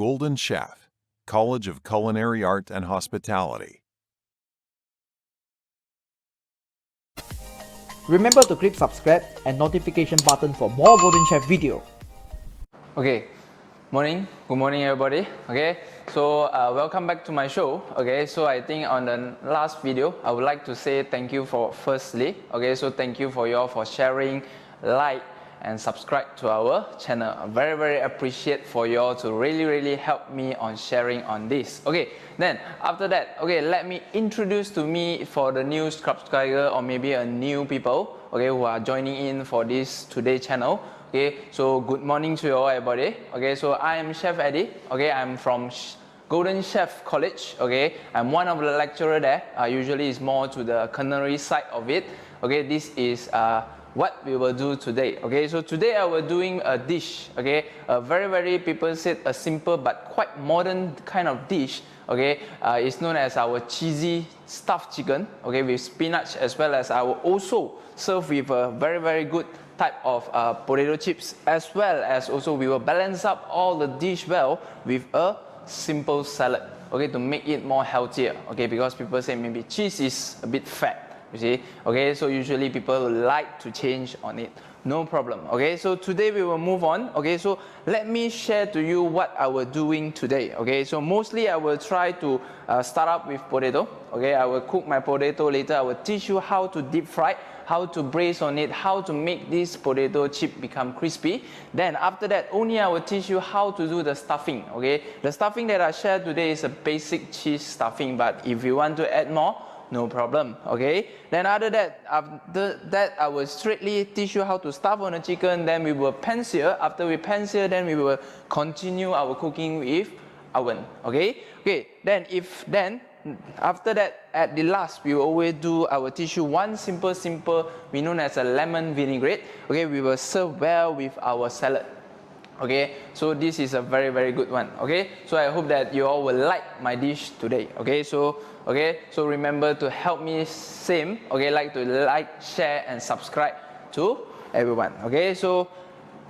Golden Chef, College of Culinary Art and Hospitality. Remember to click subscribe and notification button for more Golden Chef video. Okay, good morning everybody. Okay, so welcome back to my show. Okay, so I think on the last video I would like to say thank you for firstly. Okay, so thank you for y'all for sharing, like and subscribe to our channel. I very appreciate for y'all to really help me on sharing on this. Okay, then after that, okay, let me introduce to me for the new subscriber or maybe a new people, okay, who are joining in for this today channel. Okay, so good morning to you all everybody. Okay, so I am Chef Eddie. Okay, I'm from Golden Chef College. Okay, I'm one of the lecturer there. Usually it's more to the culinary side of it. Okay, this is what we will do today. Okay, so today I will doing a dish. Okay, a very people said a simple but quite modern kind of dish. Okay, it's known as our cheesy stuffed chicken. Okay, with spinach, as well as I will also serve with a very good type of potato chips, as well as also we will balance up all the dish well with a simple salad. Okay, to make it more healthier. Okay, because people say maybe cheese is a bit fat. You see, okay, so usually people like to change on it. No problem. Okay, so today we will move on. Okay, so let me share to you what I will doing today. Okay, so mostly I will try to start up with potato. Okay, I will cook my potato later. I will teach you how to deep fry, how to braise on it, how to make this potato chip become crispy. Then after that, only I will teach you how to do the stuffing. Okay, the stuffing that I shared today is a basic cheese stuffing, but if you want to add more, no problem. Okay, then after that I will straightly teach you how to stuff on the chicken. Then we will pan sear. After we pan sear, then we will continue our cooking with oven. Okay, then after that, at the last, we will always do, I will teach you one simple we known as a lemon vinaigrette. Okay, we will serve well with our salad. Okay, so this is a very good one. Okay, so I hope that you all will like my dish today. Okay, so remember to help me same. Okay, like, share and subscribe to everyone. Okay, so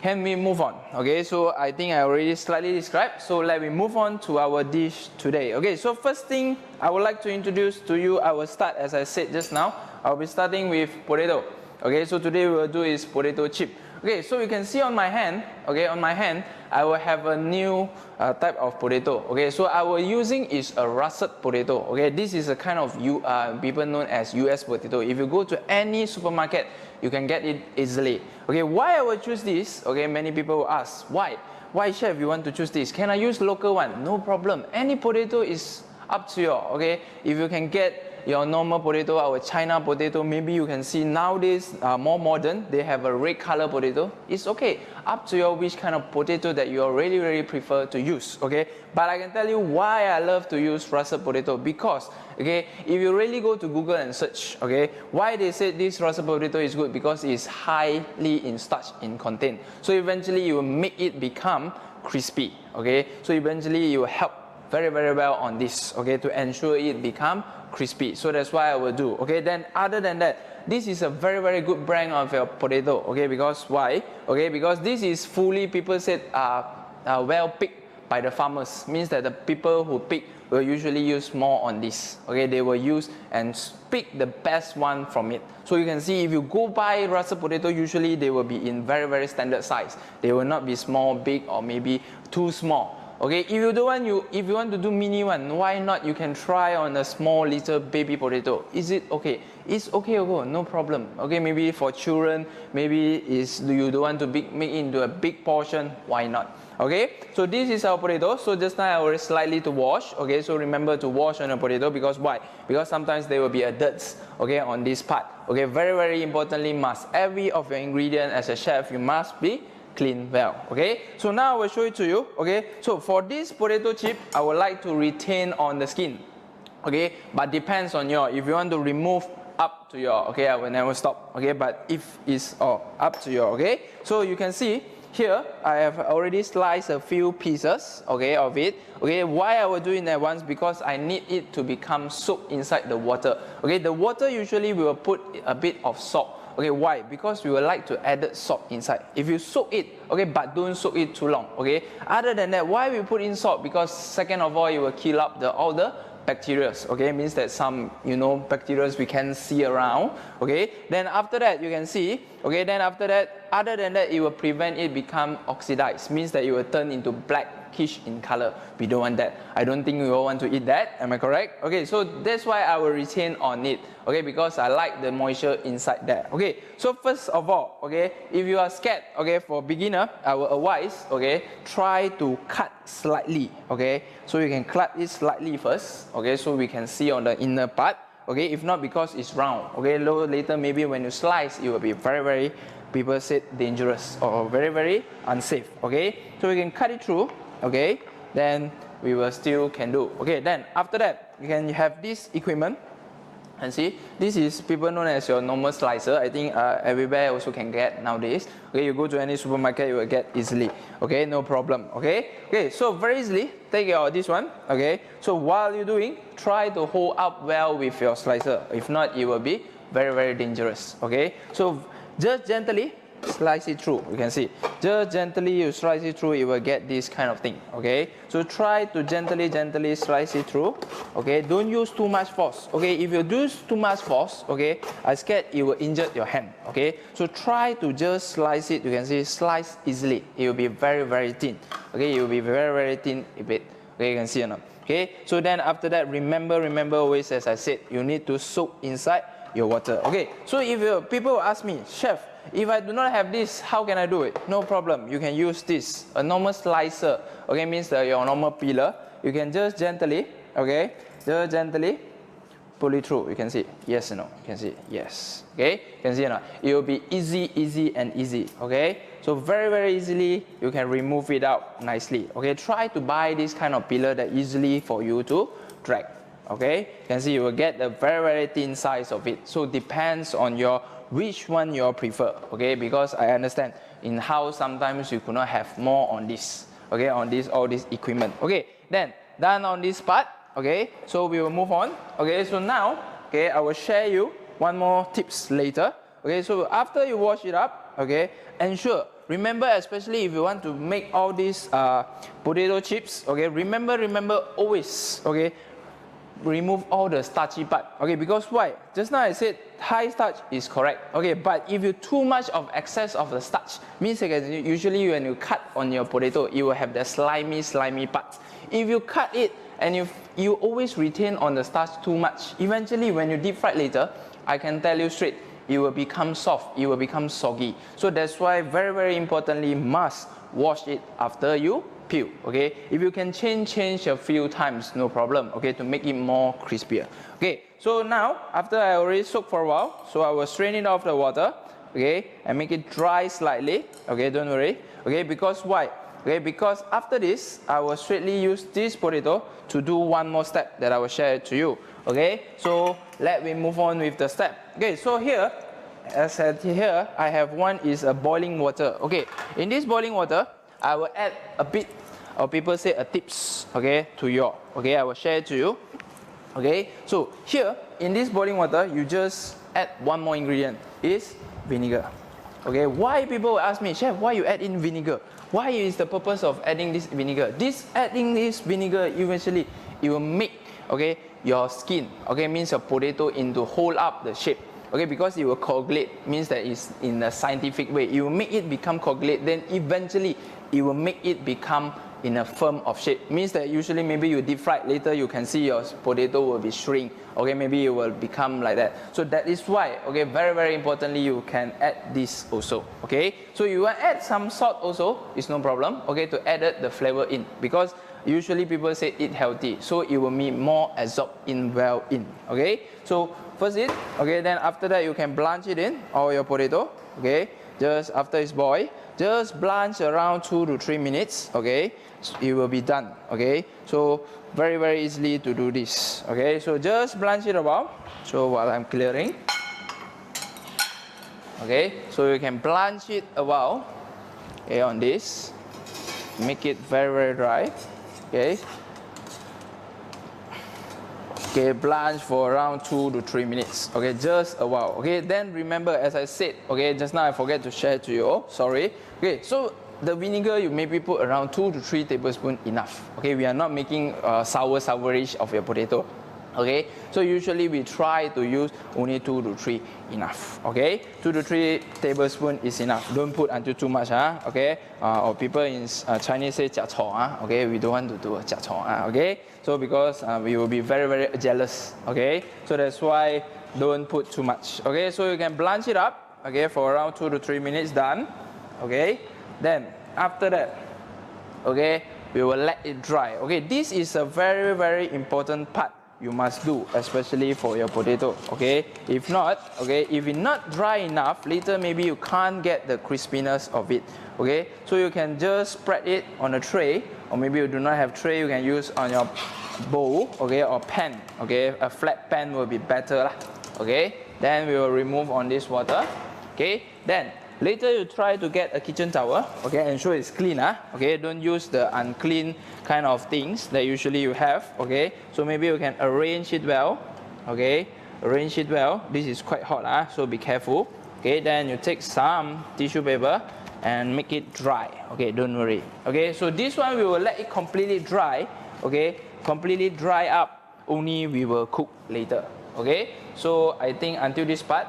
can we move on? Okay, so I think I already slightly described. So let me move on to our dish today. Okay, so first thing I would like to introduce to you, I will start as I said just now. I'll be starting with potato. Okay, so today we will do is potato chip. Okay, so you can see on my hand, okay, I will have a new type of potato. Okay, so I will using is a russet potato. Okay, this is a kind of people known as US potato. If you go to any supermarket, you can get it easily. Okay, why I will choose this? Okay, many people will ask, why chef you want to choose this? Can I use local one? No problem. Any potato is up to you. Okay, if you can get your normal potato, our China potato, maybe you can see nowadays more modern, they have a red color potato. It's okay, up to you which kind of potato that you really prefer to use. Okay, but I can tell you why I love to use russet potato, because okay, if you really go to Google and search, okay, why they say this russet potato is good, because it's highly in starch in content, so eventually you will make it become crispy. Okay, so eventually you will help very well on this, okay, to ensure it become crispy. So that's why I will do. Okay, then other than that, this is a very good brand of your potato. Okay, because why? Okay, because this is fully, people said well picked by the farmers. Means that the people who pick will usually use more on this. Okay, they will use and pick the best one from it. So you can see if you go buy russet potato, usually they will be in very standard size. They will not be small, big, or maybe too small. Okay, if you want to do mini one, why not? You can try on a small little baby potato. Is it okay? It's okay, no problem. Okay, maybe for children, maybe you don't want to make it into a big portion, why not? Okay, so this is our potato. So just now I will slightly to wash. Okay, so remember to wash on a potato, because why? Because sometimes there will be a dirt, okay, on this part. Okay, very importantly, must every of your ingredient as a chef, you must be clean well. Okay, so now I will show it to you. Okay, so for this potato chip, I would like to retain on the skin. Okay, but depends on if you want to remove, up to your, okay, I will never stop. Okay, but if it's up to you. Okay, so you can see here I have already sliced a few pieces, okay, of it. Okay, why I will do it at once? Because I need it to become soaked inside the water. Okay, the water usually we will put a bit of salt. Okay, why? Because we would like to add salt inside. If you soak it, okay, but don't soak it too long, okay? Other than that, why we put in salt? Because second of all, it will kill up all the bacteria, okay? Means that some, bacteria we can see around, okay? Then after that, you can see, okay, then after that, other than that, it will prevent it become oxidized. Means that it will turn into blackish in color. We don't want that. I don't think we all want to eat that. Am I correct? Okay, so that's why I will retain on it, okay, because I like the moisture inside there. Okay, so first of all, okay, if you are scared, okay, for beginner, I will advise, okay, try to cut slightly, okay, so you can cut it slightly first, okay, so we can see on the inner part, okay, if not because it's round, okay, later maybe when you slice, it will be very, people said dangerous or very unsafe, okay, so we can cut it through, okay, then we will still can do, okay, then after that, you can have this equipment. And see, this is people known as your normal slicer. I think everywhere also can get nowadays. Okay, you go to any supermarket, you will get easily. Okay, no problem. Okay, so very easily, take this one. Okay, so while you're doing, try to hold up well with your slicer. If not, it will be very dangerous. Okay, so just gently slice it through. You can see, just gently you slice it through, you will get this kind of thing. Okay, so try to gently slice it through. Okay, don't use too much force. Okay, if you do too much force, okay, I scared it will injure your hand. Okay, so try to just slice it. You can see slice easily. It will be very thin. Okay, it will be very thin a bit. Okay, you can see or not. Okay, so then after that, remember always, as I said, you need to soak inside your water. Okay, so if people ask me, chef, if I do not have this, how can I do it? No problem. You can use this, a normal slicer. Okay, means your normal peeler. You can just gently, okay, just gently pull it through. You can see, yes or no? You can see, yes. Okay, you can see or not? It will be easy and easy. Okay, so very easily you can remove it out nicely. Okay, try to buy this kind of peeler that easily for you to drag. Okay, you can see you will get a very thin size of it. So depends on which one you prefer. Okay, because I understand in house sometimes you could not have more on this. Okay, on all this equipment. Okay, then done on this part. Okay, so we will move on. Okay, so now, okay, I will share you one more tips later. Okay, so after you wash it up, okay, ensure, remember, especially if you want to make all these potato chips, okay, remember always, okay, remove all the starchy part. Okay, because why? Just now I said high starch is correct. Okay, but if you too much of excess of the starch, means usually when you cut on your potato, you will have the slimy part. If you cut it and you always retain on the starch too much, eventually when you deep fry later, I can tell you straight, it will become soft, it will become soggy. So that's why very importantly, must wash it after you peel. Okay, if you can change a few times, no problem. Okay, to make it more crispier. Okay, so now after I already soak for a while, so I will strain it off the water. Okay, and make it dry slightly. Okay, don't worry. Okay, because why? Okay, because after this, I will straightly use this potato to do one more step that I will share to you. Okay, so let me move on with the step. Okay, so here, as said here, I have one is a boiling water. Okay, in this boiling water, I will add a bit, or people say a tips, okay, to your, okay, I will share it to you. Okay, so here, in this boiling water, you just add one more ingredient, is vinegar. Okay, why people will ask me, chef, why you add in vinegar? Why is the purpose of adding this vinegar? Adding this vinegar, eventually, it will make, okay, your skin, okay, means your potato into hold up the shape. Okay, because it will coagulate, means that it's in a scientific way. It will make it become coagulate, then eventually it will make it become in a firm of shape. Means that usually maybe you deep fry, later you can see your potato will be shrink. Okay, maybe it will become like that. So that is why, okay, very importantly, you can add this also. Okay, so you want to add some salt also, it's no problem. Okay, to add the flavor in, because usually people say eat healthy, so it will be more absorbed in well in. Okay, so first it, okay, then after that you can blanch it in, all your potato. Okay, just after it's boiled, just blanch around 2 to 3 minutes. Okay, so it will be done. Okay, so very easily to do this. Okay, so just blanch it a while. So while I'm clearing, okay, so you can blanch it a while. Okay, on this, make it very dry. Okay, Okay, blanch for around 2 to 3 minutes. Okay, just a while. Okay, then remember, as I said, okay, just now I forget to share to you. Oh, sorry. Okay, so the vinegar you maybe put around 2 to 3 tablespoons enough. Okay, we are not making sourish of your potato. Okay, so usually we try to use only 2 to 3 enough. Okay, 2 to 3 tablespoons is enough. Don't put until too much. Okay, or people in Chinese say 假丑. Okay, we don't want to do 假丑. Okay, so because we will be very, very jealous. Okay, so that's why don't put too much. Okay, so you can blanch it up. Okay, for around 2 to 3 minutes done. Okay, then after that, okay, we will let it dry. Okay, this is a very, very important part you must do, especially for your potato. Okay, if not, okay, if it's not dry enough, later maybe you can't get the crispiness of it. Okay, so you can just spread it on a tray, or maybe you do not have tray, you can use on your bowl, okay, or pan. Okay, a flat pan will be better lah. Okay, then we will remove on this water. Okay, then later you try to get a kitchen towel, okay, ensure it's clean, okay, don't use the unclean kind of things that usually you have, okay, so maybe you can arrange it well, okay, arrange it well, this is quite hot, so be careful, okay, then you take some tissue paper and make it dry, okay, don't worry, okay, so this one we will let it completely dry, okay, completely dry up, only we will cook later, okay, so I think until this part,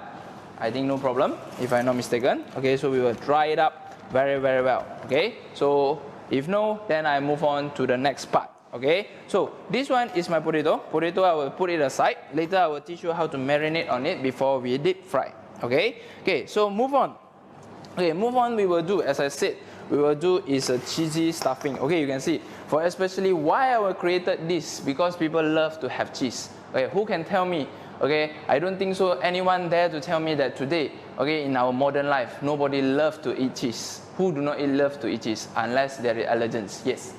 I think no problem, if I'm not mistaken. Okay, so we will dry it up very, very well. Okay, so if no, then I move on to the next part. Okay, so this one is my potato. Potato, I will put it aside. Later, I will teach you how to marinate on it before we deep fry. Okay, okay, so move on. Okay, move on. We will do, as I said, we will do is a cheesy stuffing. Okay, you can see, for especially why I will created this, because people love to have cheese. Okay, who can tell me? Okay, I don't think so anyone dare to tell me that today, okay, in our modern life, nobody loves to eat cheese. Who do not love to eat cheese unless there are allergens? Yes.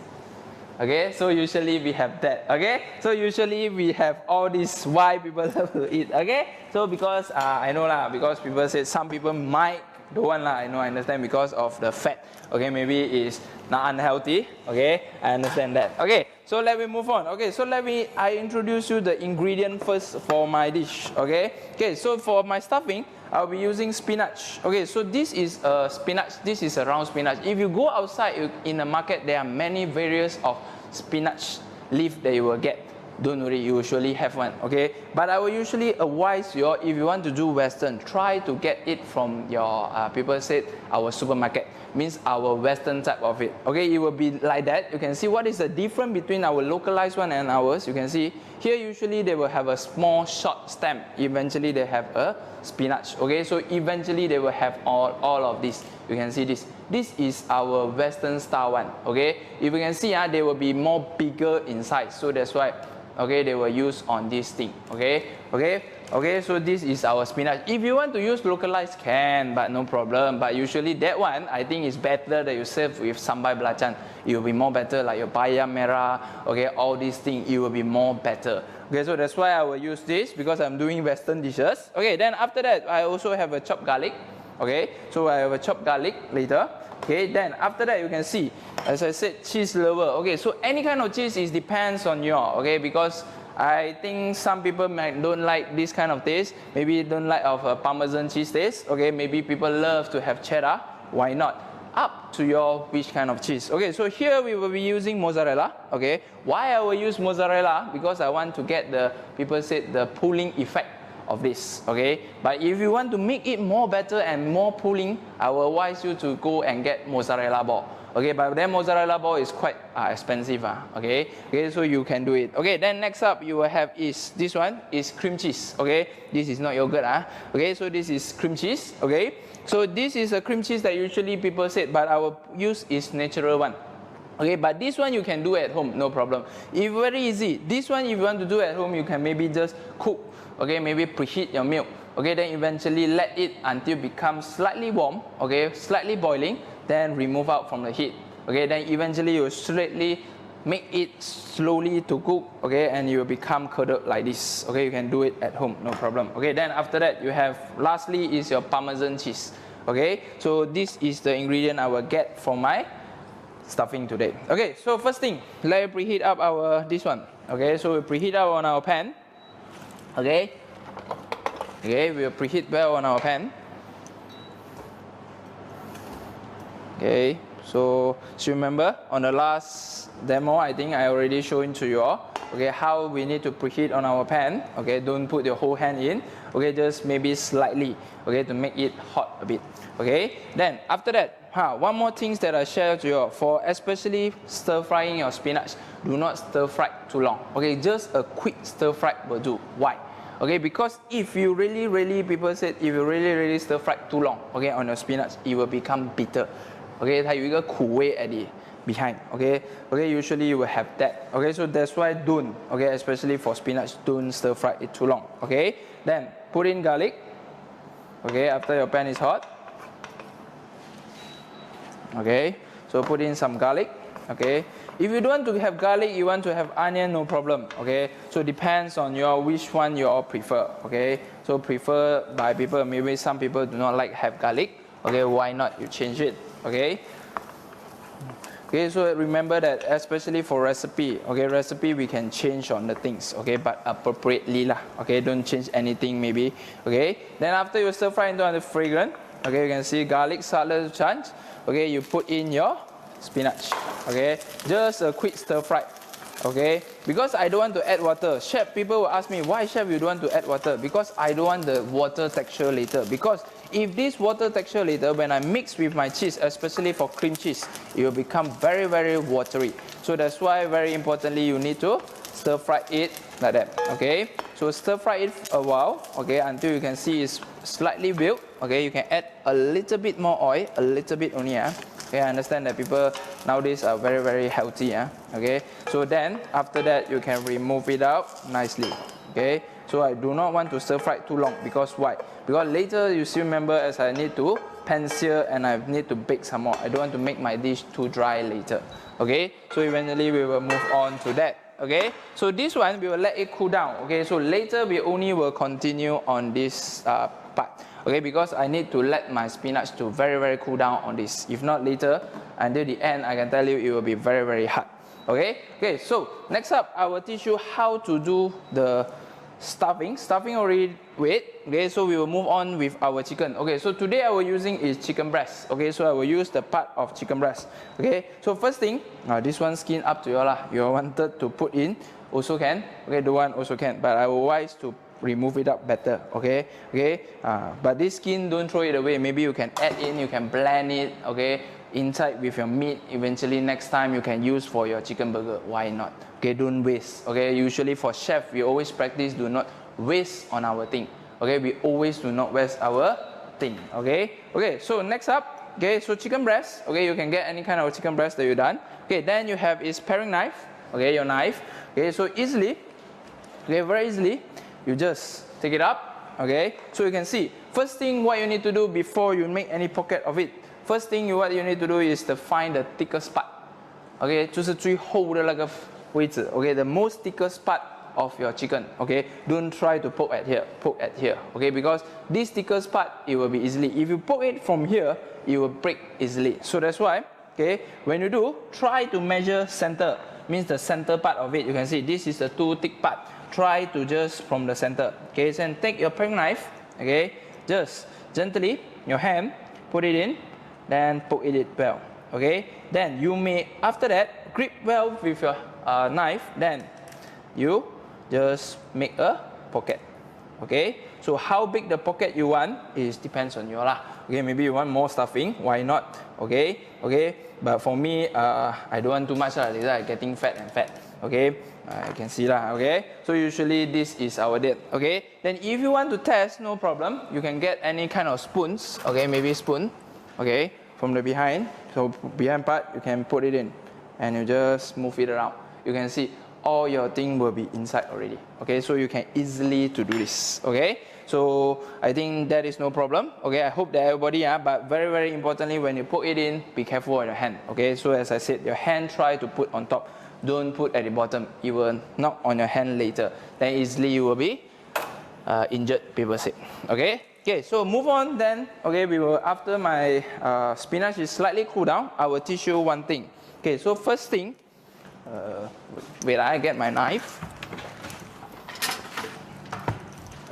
Okay, so usually we have that. Okay, so usually we have all this why people love to eat. Okay, so because I know lah, because people say some people might don't want lah. I know, I understand because of the fat. Okay, maybe it's not unhealthy. Okay, I understand that. Okay, so let me move on. Okay, so I introduce you the ingredient first for my dish. Okay, okay, so for my stuffing, I'll be using spinach. Okay, so this is spinach. This is a round spinach. If you go outside in the market, there are many various of spinach leaf that you will get. Don't worry, you will surely have one, okay? But I will usually advise you, if you want to do Western, try to get it from your, people said, our supermarket. Means our Western type of it. Okay, it will be like that. You can see what is the difference between our localized one and ours. You can see, here usually they will have a small short stem. Eventually they have a spinach, okay? So eventually they will have all of this. You can see this. This is our Western style one, okay? If you can see, they will be more bigger in size. So that's why, okay, they will use on this thing, okay? Okay, so this is our spinach. If you want to use localized, can, but no problem. But usually that one, I think is better that you serve with sambal belacan. It will be more better, like your bayam merah, okay, all these things, it will be more better. Okay, so that's why I will use this, because I'm doing Western dishes. Okay, then after that, I also have a chopped garlic. Okay, so I have a chopped garlic later. Okay, then after that you can see, as I said, cheese lover. Okay, so any kind of cheese is depends on your, okay, because I think some people might don't like this kind of taste. Maybe don't like of a Parmesan cheese taste. Okay, maybe people love to have cheddar. Why not? Up to your which kind of cheese. Okay, so here we will be using mozzarella. Okay, why I will use mozzarella? Because I want to get the, people said, the pulling effect of this, okay? But if you want to make it more better and more pulling, I will advise you to go and get mozzarella ball. Okay, but then mozzarella ball is quite expensive, okay? Okay, so you can do it. Okay, then next up you will have is, this one is cream cheese, okay? This is not yogurt, okay? So this is cream cheese, okay? So this is a cream cheese that usually people said, but I will use is natural one. Okay, but this one you can do at home, no problem. If very easy, this one if you want to do at home, you can maybe just cook. Okay, maybe preheat your milk. Okay, then eventually let it until becomes slightly warm. Okay, slightly boiling. Then remove out from the heat. Okay, then eventually you straightly make it slowly to cook. Okay, and you will become curdled like this. Okay, you can do it at home, no problem. Okay, then after that you have lastly is your Parmesan cheese. Okay, so this is the ingredient I will get for my stuffing today. Okay, so first thing, let's preheat up our this one. Okay, so we preheat up on our pan. Okay. Okay, we'll preheat well on our pan. Okay, so remember on the last demo, I think I already shown to you all, okay, how we need to preheat on our pan. Okay, don't put your whole hand in. Okay, just maybe slightly, okay, to make it hot a bit. Okay, then after that, one more things that I share to you all, for especially stir frying your spinach, do not stir fry too long. Okay, just a quick stir fry will do. Why? Okay, because if you really, people said, if you really stir fry too long, okay, on your spinach, it will become bitter. Okay, 它有一个苦味 at the behind. Okay, usually you will have that. Okay, so that's why don't. Okay, especially for spinach, don't stir fry it too long. Okay, then put in garlic. Okay, after your pan is hot. Okay, so put in some garlic. Okay, if you don't want to have garlic, you want to have onion, no problem. Okay, so depends on your which one you all prefer. Okay, so prefer by people, maybe some people do not like have garlic. Okay, why not you change it? Okay. Okay, so remember that especially for recipe, okay, recipe we can change on the things, okay, but appropriately lah. Okay, don't change anything maybe. Okay, then after you stir fry into the fragrant, okay, you can see garlic started to change. Okay, you put in your spinach. Okay, just a quick stir fry. Okay, because I don't want to add water. Chef, people will ask me, why chef you don't want to add water? Because I don't want the water texture later. Because if this water texture later, when I mix with my cheese, especially for cream cheese, it will become very watery. So that's why very importantly you need to stir fry it like that. Okay, so stir fry it a while. Okay, until you can see it's slightly built. Okay, you can add a little bit more oil, a little bit only. Okay, I understand that people nowadays are very healthy. Okay, so then after that you can remove it out nicely. Okay, so I do not want to stir fry too long, because why? Because later you still remember as I need to pan sear and I need to bake some more. I don't want to make my dish too dry later. Okay, so eventually we will move on to that. Okay, so this one we will let it cool down. Okay, so later we only will continue on this part. Okay, because I need to let my spinach to very cool down on this. If not later, until the end, I can tell you it will be very hot. Okay, so next up, I will teach you how to do the stuffing. Stuffing already wait. Okay, so we will move on with our chicken. Okay, so today I will using is chicken breast. Okay, so I will use the part of chicken breast. Okay, so first thing, this one skin up to you lah. You wanted to put in, also can. Okay, the one also can, but I will wise to remove it up better. Okay, but this skin don't throw it away. Maybe you can add in, you can blend it. Okay, inside with your meat. Eventually next time you can use for your chicken burger. Why not? Okay, don't waste. Okay, usually for chef we always practice do not waste on our thing. Okay, we always do not waste our thing. Okay, so next up, okay, so chicken breast. Okay, you can get any kind of chicken breast that you done. Okay, then you have is paring knife. Okay, your knife. Okay, so easily, okay, very easily, you just take it up. Okay, so you can see first thing what you need to do before you make any pocket of it. First thing what you need to do is to find the thickest part. Okay, 就是最厚的那个位置. Okay, the most thickest part of your chicken. Okay, don't try to poke at here. Okay, because this thickest part it will be easily. If you poke it from here, it will break easily. So that's why, okay, when you do, try to measure center. Means the center part of it. You can see this is the too thick part. Try to just from the center. Okay, then take your paring knife. Okay, just gently your hand put it in, then poke it well. Okay, then you may after that grip well with your knife. Then you just make a pocket. Okay, so how big the pocket you want is depends on you lah. Okay, maybe you want more stuffing, why not? Okay, but for me, I don't want too much lah. Later I'm getting fat. Okay, you can see lah. Okay, so usually this is our date. Okay, then if you want to test, no problem. You can get any kind of spoons. Okay, maybe spoon. Okay, from the behind. So behind part you can put it in, and you just move it around. You can see all your thing will be inside already. Okay, so you can easily to do this. Okay, so I think that is no problem. Okay, I hope that everybody, but very importantly, when you put it in, be careful on your hand. Okay, so as I said, your hand try to put on top. Don't put at the bottom. You will knock on your hand later. Then easily you will be injured, people say. Okay, so move on then. Okay, we will, after my spinach is slightly cooled down, I will teach you one thing. Okay, so first thing, wait, I get my knife.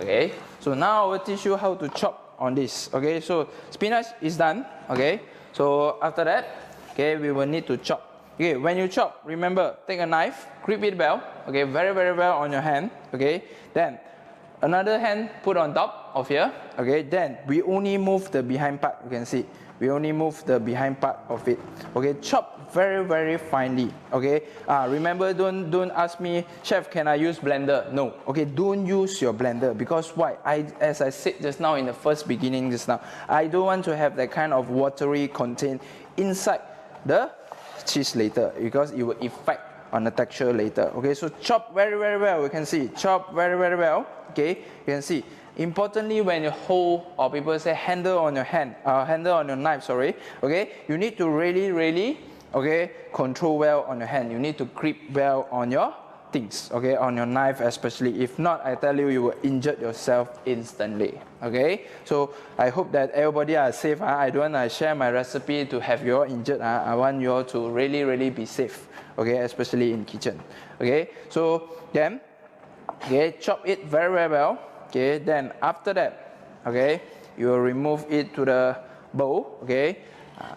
Okay, so now I will teach you how to chop on this. Okay, so spinach is done. Okay, so after that, okay, we will need to chop. Okay, when you chop, remember, take a knife, grip it well. Okay, very well on your hand. Okay, then another hand put on top of here. Okay, then we only move the behind part. You can see we only move the behind part of it. Okay, chop very finely. Okay, remember, don't ask me, chef, can I use blender? No. Okay, don't use your blender, because why? As I said just now in the first beginning just now, I don't want to have that kind of watery content inside the cheese later, because it will affect on the texture later. Okay, so chop very well. You can see chop very well. Okay, you can see. Importantly, when you hold, or people say handle on your hand, handle on your knife, sorry. Okay, you need to really, okay, control well on your hand. You need to grip well on your things, okay, on your knife especially. If not, I tell you, you will injure yourself instantly. Okay, so I hope that everybody are safe. I don't want to share my recipe to have you all injured. I want you all to really be safe. Okay, especially in kitchen. Okay, so then, okay, chop it very well. Okay, then after that, okay, you will remove it to the bowl. Okay,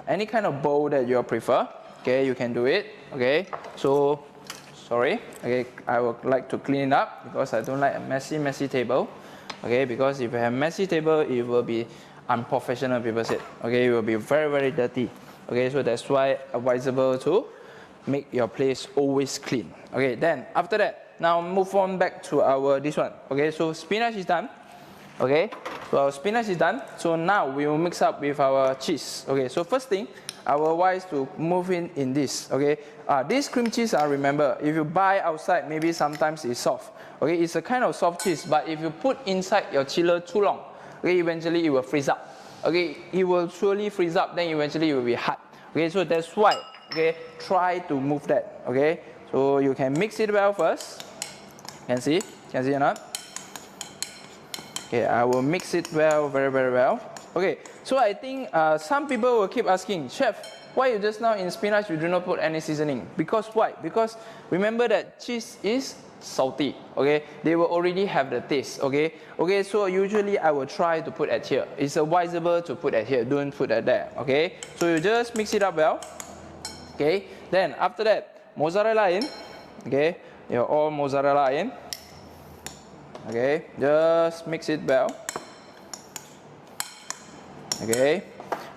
any kind of bowl that you prefer. Okay, you can do it. Okay, so sorry. Okay, I would like to clean it up, because I don't like a messy table. Okay, because if you have messy table, it will be unprofessional, people said. Okay, it will be very dirty. Okay, so that's why advisable to make your place always clean. Okay, then after that, now move on back to our this one. Okay, so spinach is done. Okay, so our spinach is done. So now we will mix up with our cheese. Okay, so first thing, I will advise to move in this. Okay, this cream cheese, remember, if you buy outside, maybe sometimes it's soft. Okay, it's a kind of soft cheese, but if you put inside your chiller too long, okay, eventually it will freeze up. Okay, it will surely freeze up, then eventually it will be hard. Okay, so that's why, okay, try to move that. Okay, so you can mix it well first. Can see or not? Okay, I will mix it well, very well. Okay, so I think some people will keep asking, chef, why you just now in spinach you do not put any seasoning? Because why? Because remember that cheese is salty. Okay, they will already have the taste. Okay, so usually I will try to put at here. It's advisable to put at here, don't put at there. Okay, so you just mix it up well. Okay, then after that, mozzarella in. Okay, your all mozzarella in. Okay, just mix it well. Okay,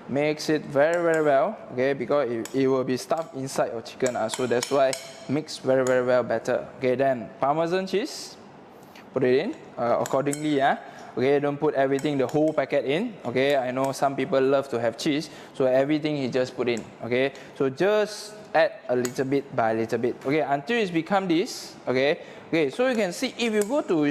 mix it very well. Okay, because it will be stuffed inside your chicken, so that's why mix very well better. Okay, then Parmesan cheese, put it in accordingly. Okay, don't put everything, the whole packet in. Okay, I know some people love to have cheese, so everything you just put in. Okay, so just add a little bit by little bit. Okay, until it's become this. Okay, so you can see, if you go to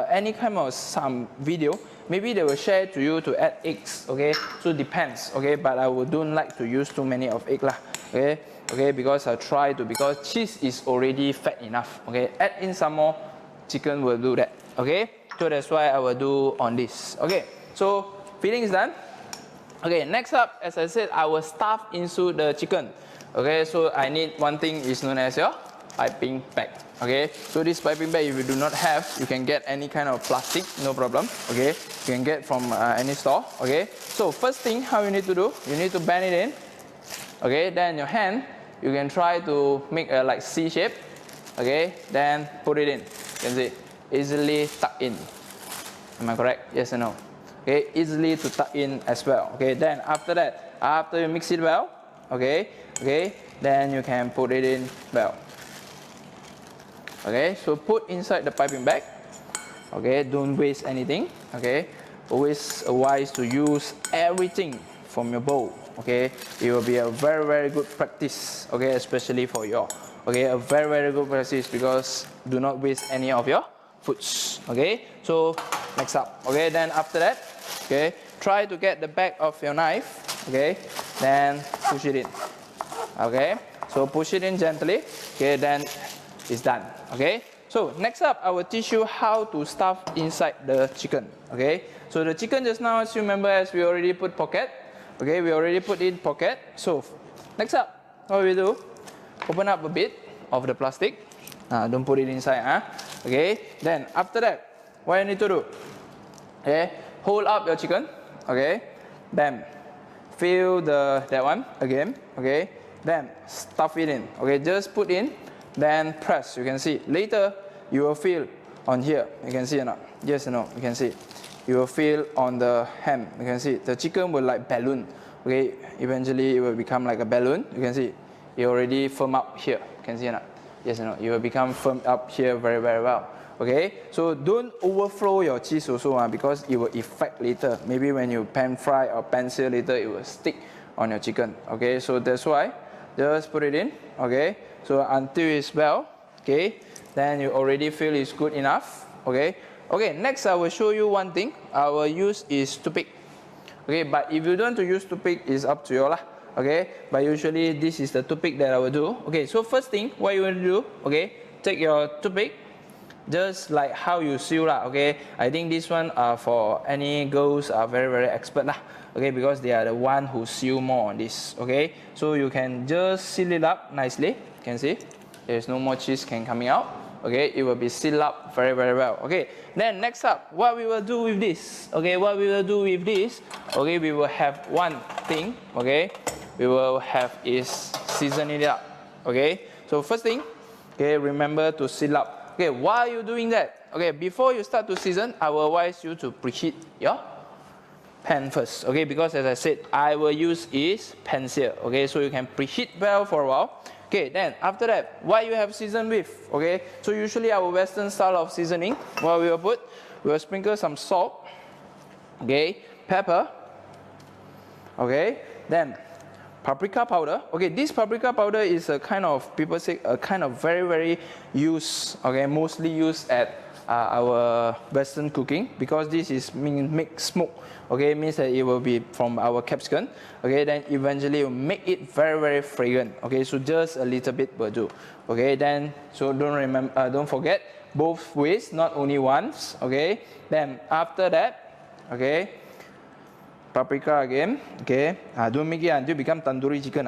any kind of some video, maybe they will share to you to add eggs. Okay, so depends. Okay, but I don't like to use too many of egg lah. Okay, because I try to, because cheese is already fat enough. Okay, add in some more, chicken will do that. Okay, so that's why I will do on this. Okay, so filling is done. Okay, next up, as I said, I will stuff into the chicken. Okay, so I need one thing is known as your piping bag. Okay, so this piping bag, if you do not have, you can get any kind of plastic, no problem. Okay, you can get from any store. Okay, so first thing, how you need to do, you need to bend it in. Okay, then your hand, you can try to make a like C shape. Okay, then put it in. You can see, easily tuck in. Am I correct? Yes or no? Okay, easily to tuck in as well. Okay, then after that, after you mix it well, okay, then you can put it in well. Okay, so put inside the piping bag. Okay, don't waste anything. Okay, always wise to use everything from your bowl. Okay, it will be a very good practice. Okay, especially for you. Okay, a very good practice, because do not waste any of your foods. Okay, so next up. Okay, then after that, okay, try to get the back of your knife. Okay, then push it in. Okay, so push it in gently. Okay, then it's done. Okay, so next up, I will teach you how to stuff inside the chicken. Okay, so the chicken just now, as you remember, as we already put pocket. Okay, we already put in pocket. So next up, what we do, open up a bit of the plastic. Don't put it inside. Okay, then after that, what you need to do, Okay, hold up your chicken. Okay, bam. Fill that one again. Okay, bam. Stuff it in. Okay, just put in, then press. You can see. Later, you will feel on here. You can see or not? Yes or no? You can see. You will feel on the ham. You can see the chicken will like balloon. Okay, eventually it will become like a balloon. You can see it already firm up here. You can see or not? Yes or no? It will become firmed up here very well. Okay, so don't overflow your cheese also because it will affect later. Maybe when you pan fry or pan sear later, it will stick on your chicken. Okay, so that's why just put it in. Okay, so until it's well. Okay, then you already feel it's good enough. Okay. Okay, next I will show you one thing. I will use is toothpick. Okay, but if you don't want to use toothpick, it's up to you lah. Okay, but usually this is the toothpick that I will do. Okay, so first thing, what you want to do? Okay, take your toothpick, just like how you seal lah. Okay, I think this one for any girls are very expert lah. Okay, because they are the one who seal more on this. Okay, so you can just seal it up nicely. You can see there's no more cheese can coming out. Okay, it will be sealed up very well. Okay, then next up, what we will do with this? Okay, what we will do with this? Okay, we will have one thing. Okay, we will have is season it up. Okay, so first thing, okay, remember to seal up. Okay, why are you doing that? Okay, before you start to season, I will advise you to preheat your pan first. Okay, because as I said, I will use is pan sear. Okay, so you can preheat well for a while. Okay, then after that, what you have seasoned with? Okay, so usually our Western style of seasoning, what we will put, we will sprinkle some salt, okay, pepper, okay, then paprika powder. Okay, this paprika powder is a kind of, people say, a kind of very used, okay, mostly used at our Western cooking because this is make smoke. Okay, means that it will be from our capsicum. Okay, then eventually will make it very fragrant. Okay, so just a little bit will do. Okay, then so don't forget both ways, not only once. Okay, then after that, okay, paprika again. Okay, don't make it until become tandoori chicken.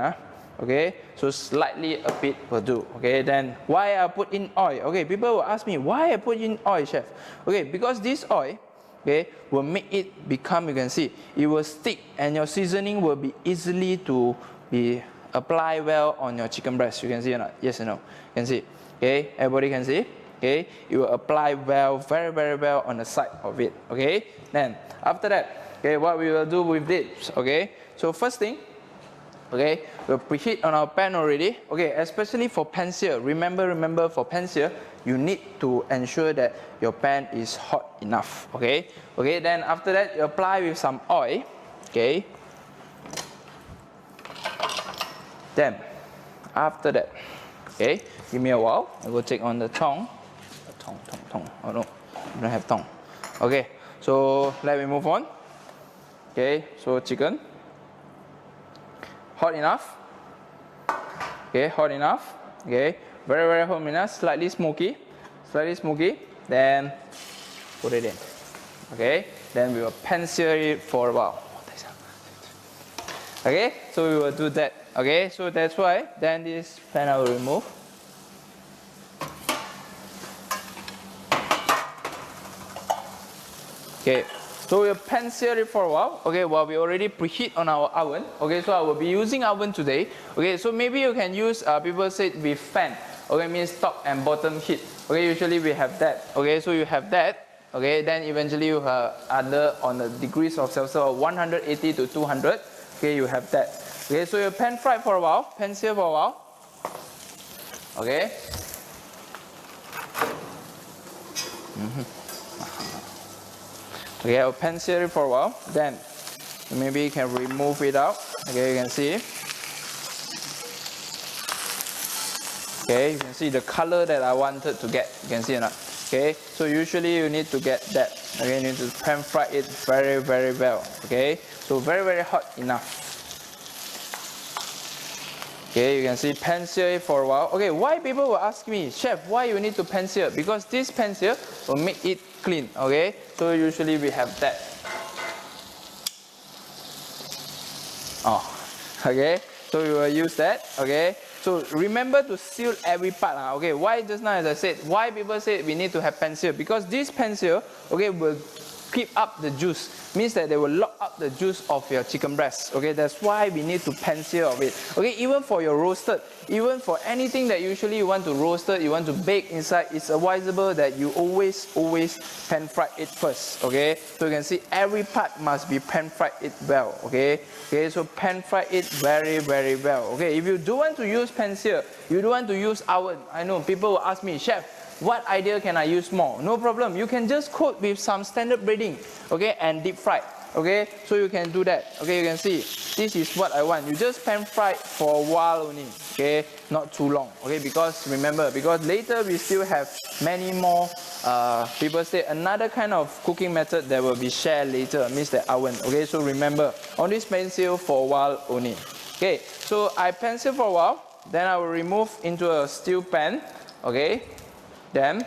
Okay, so slightly a bit will do. Okay, then why I put in oil? Okay, people will ask me why I put in oil, chef. Okay, because this oil, okay, will make it become, you can see, it will stick and your seasoning will be easily to be applied well on your chicken breast. You can see or not? Yes or no? You can see. Okay, everybody can see. Okay, it will apply well, very well on the side of it. Okay, then after that, okay, what we will do with this? Okay, so first thing, okay, we'll preheat on our pan already. Okay, especially for pan sear. Remember for pan sear, you need to ensure that your pan is hot enough. Okay, okay. Then after that, you apply with some oil. Okay. Then after that, okay, give me a while. I will take on the tongue. Tongue. Oh no, I don't have tongue. Okay, so let me move on. Okay, so chicken. Hot enough. Okay, hot enough. Okay, very hot enough. Slightly smoky. Then put it in. Okay, then we will pan sear it for a while. Okay, so we will do that. Okay, so that's why then this pan I will remove. Okay, so we'll pan sear it for a while. Okay, while we already preheat on our oven. Okay, so I will be using oven today. Okay, so maybe you can use, people say with fan. Okay, means top and bottom heat. Okay, usually we have that. Okay, so you have that. Okay, then eventually you have other on the degrees of Celsius of 180 to 200. Okay, you have that. Okay, so you pan fry for a while, pan sear for a while. Okay. Okay, I'll pan sear it for a while. Then maybe you can remove it out. Okay, you can see. Okay, you can see the color that I wanted to get. You can see or not? Okay, so usually you need to get that. Okay, you need to pan fry it very well. Okay, so very hot enough. Okay, you can see pan sear it for a while. Okay, why people will ask me, chef, why you need to pan sear? Because this pan sear will make it clean. Okay, so usually we have that. Oh, okay, so we will use that. Okay, so remember to seal every part. Okay, why just now as I said, why people say we need to have pan sear? Because this pan sear, okay, will keep up the juice. Means that they will lock up the juice of your chicken breast. Okay, that's why we need to pan sear of it. Okay, even for your roasted, even for anything that usually you want to roast it, you want to bake inside, it's advisable that you always pan fry it first. Okay, so you can see every part must be pan fried it well. Okay, so pan fry it very well. Okay, if you don't want to use pan sear, you don't want to use oven. I know people will ask me, chef, what idea can I use more? No problem. You can just coat with some standard breading, okay, and deep fry. Okay, so you can do that. Okay, you can see this is what I want. You just pan fry for a while only. Okay, not too long. Okay, because remember, because later we still have many more. People say another kind of cooking method that will be shared later. Means the oven. Okay, so remember on this pan sear for a while only. Okay, so I pan sear for a while. Then I will remove into a steel pan. Okay. Then,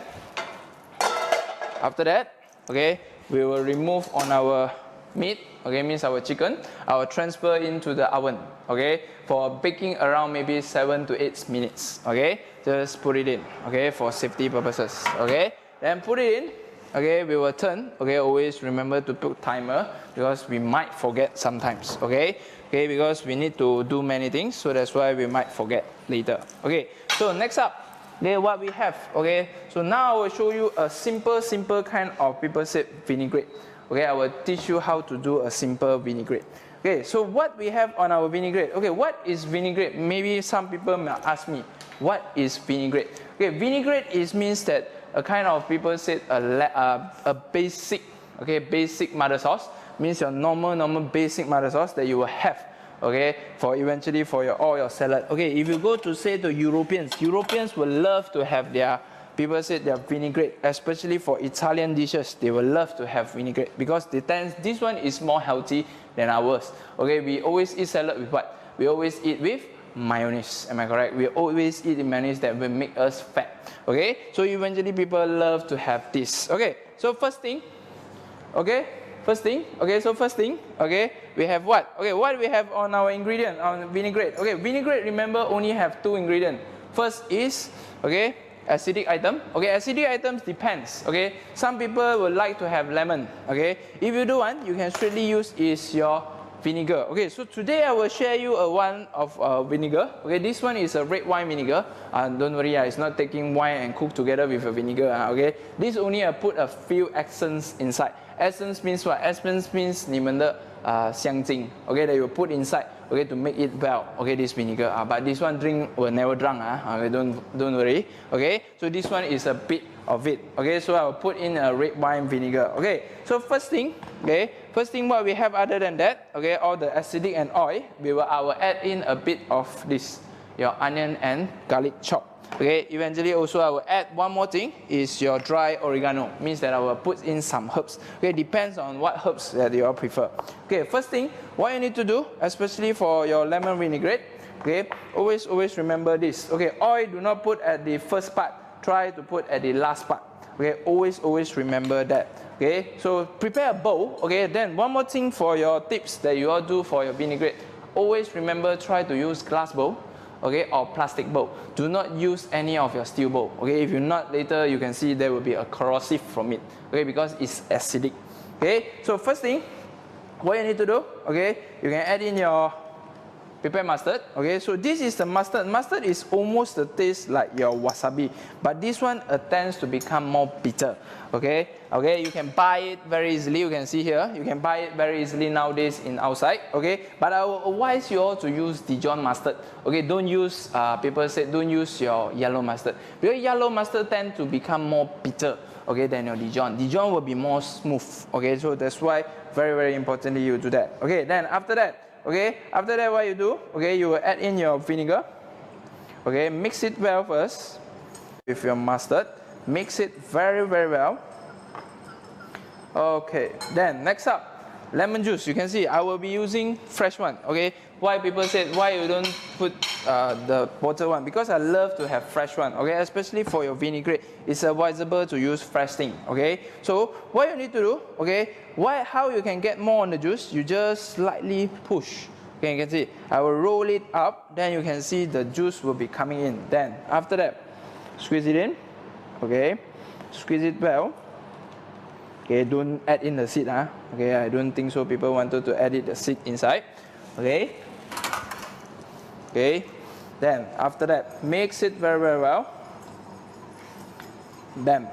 after that, okay, we will remove on our meat, okay, means our chicken. I will transfer into the oven, okay, for baking around maybe 7 to 8 minutes, okay. Just put it in, okay, for safety purposes, okay. Then put it in, okay, we will turn, okay, always remember to put timer because we might forget sometimes, okay. Okay, because we need to do many things, so that's why we might forget later. Okay, so next up, okay, what we have, okay, so now I will show you a simple kind of people said vinaigrette. Okay, I will teach you how to do a simple vinaigrette. Okay, so what we have on our vinaigrette, okay, what is vinaigrette? Maybe some people may ask me, what is vinaigrette? Okay, vinaigrette means that a kind of people said a basic, okay, basic mother sauce, means your normal basic mother sauce that you will have. Okay, for eventually for all your salad. Okay, if you go to say the Europeans will love to have their, people said their vinaigrette, especially for Italian dishes, they will love to have vinaigrette because this one is more healthy than ours. Okay, we always eat salad with what? We always eat with mayonnaise, am I correct? We always eat mayonnaise that will make us fat. Okay, so eventually people love to have this. Okay, so first thing, okay, we have what? Okay, what we have on our ingredient, on vinaigrette. Okay, vinaigrette, remember, only have 2 ingredients. First is, okay, acidic item. Okay, acidic items depends. Okay, some people would like to have lemon. Okay, if you don't want, you can straightly use is your vinegar. Okay, so today I will share you one of vinegar. Okay, this one is a red wine vinegar. Don't worry, it's not taking wine and cook together with a vinegar. Okay, this only I put a few essence inside. Essence means what? Essence means 你们的香精. Okay, that you put inside. Okay, to make it well. Okay, this vinegar. But this one drink will never drunk. Okay, don't worry. Okay, so this one is a bit of it. Okay, so I will put in a red wine vinegar. Okay, so first thing, okay, what we have other than that, okay, all the acidic and oil, I will add in a bit of this, your onion and garlic chop. Okay, eventually also I will add one more thing is your dry oregano, means that I will put in some herbs. Okay, depends on what herbs that you all prefer. Okay, first thing, what you need to do, especially for your lemon vinaigrette, okay, always remember this. Okay, oil do not put at the first part, try to put at the last part. Okay, always remember that. Okay, so prepare a bowl. Okay, then one more thing for your tips that you all do for your vinaigrette, always remember try to use glass bowl. Okay, or plastic bowl. Do not use any of your steel bowl. Okay, if you not, later you can see there will be a corrosive from it. Okay, because it's acidic. Okay, so first thing, what you need to do, okay, you can add in your prepared mustard. Okay, so this is the mustard. Mustard is almost the taste like your wasabi, but this one tends to become more bitter. Okay, you can buy it very easily. You can see here, you can buy it very easily nowadays in outside. Okay, but I will advise you all to use Dijon mustard. Okay, don't use, people say don't use your yellow mustard, because yellow mustard tend to become more bitter, okay, than your Dijon. Dijon will be more smooth. Okay, so that's why very importantly you do that. Okay, then after that, what you do, okay, you will add in your vinegar. Okay, mix it well first with your mustard. Mix it very well. Okay, then next up, lemon juice. You can see I will be using fresh one. Okay, why people said why you don't put the bottled one? Because I love to have fresh one. Okay, especially for your vinaigrette, it's advisable to use fresh thing. Okay, so what you need to do, okay, how you can get more on the juice? You just slightly push. Okay, you can see I will roll it up. Then you can see the juice will be coming in. Then after that, squeeze it in. Okay, squeeze it well. Okay, don't add in the seed, huh? Okay, I don't think so. People wanted to add the seed inside. Okay. Okay. Then after that, mix it very well. Then.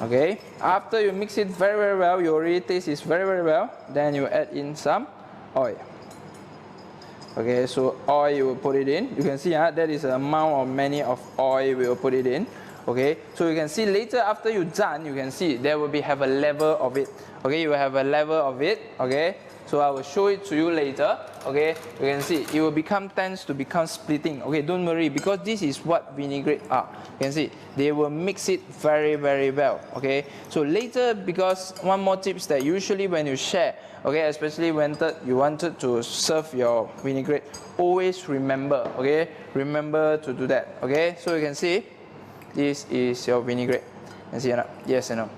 Okay. After you mix it very well, you already taste it very well. Then you add in some oil. Okay, so oil you will put it in. You can see that is the amount of many of oil we will put it in. Okay, so you can see later after you done, you can see there will have a level of it. Okay, you will have a level of it. Okay, so I will show it to you later. Okay, you can see it will tends to become splitting. Okay, don't worry because this is what vinaigrette are. You can see they will mix it very well. Okay, so later because one more tips that usually when you share, okay, especially when you wanted to serve your vinaigrette, always remember. Okay, remember to do that. Okay, so you can see. This is your vinaigrette. You see or not? Yes or no?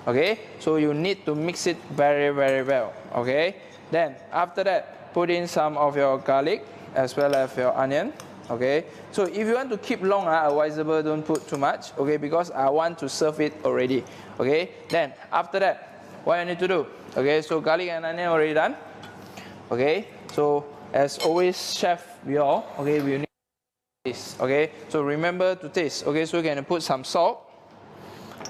Okay, so you need to mix it very well. Okay, then after that, put in some of your garlic as well as your onion. Okay, so if you want to keep long, advisable don't put too much. Okay, because I want to serve it already. Okay, then after that, what you need to do? Okay, so garlic and onion already done. Okay, so as always, chef, we need taste. Okay, so remember to taste. Okay, so you can put some salt.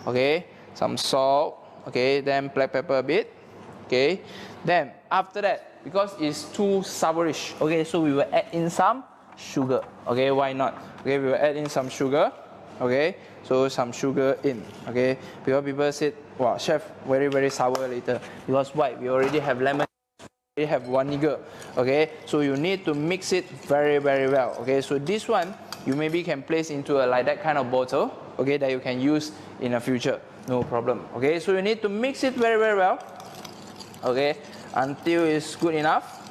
Okay, some salt. Okay, then black pepper a bit. Okay, then after that, because it's too sourish, okay, so we will add in some sugar. Okay, why not? Okay, we will add in some sugar. Okay, so some sugar in. Okay, because people said, wow, chef, very sour later. Because why? We already have lemon. We have vinegar. Okay, so you need to mix it very well. Okay, so this one you maybe can place into a like that kind of bottle. Okay, that you can use in the future. No problem. Okay, so you need to mix it very well. Okay, until it's good enough.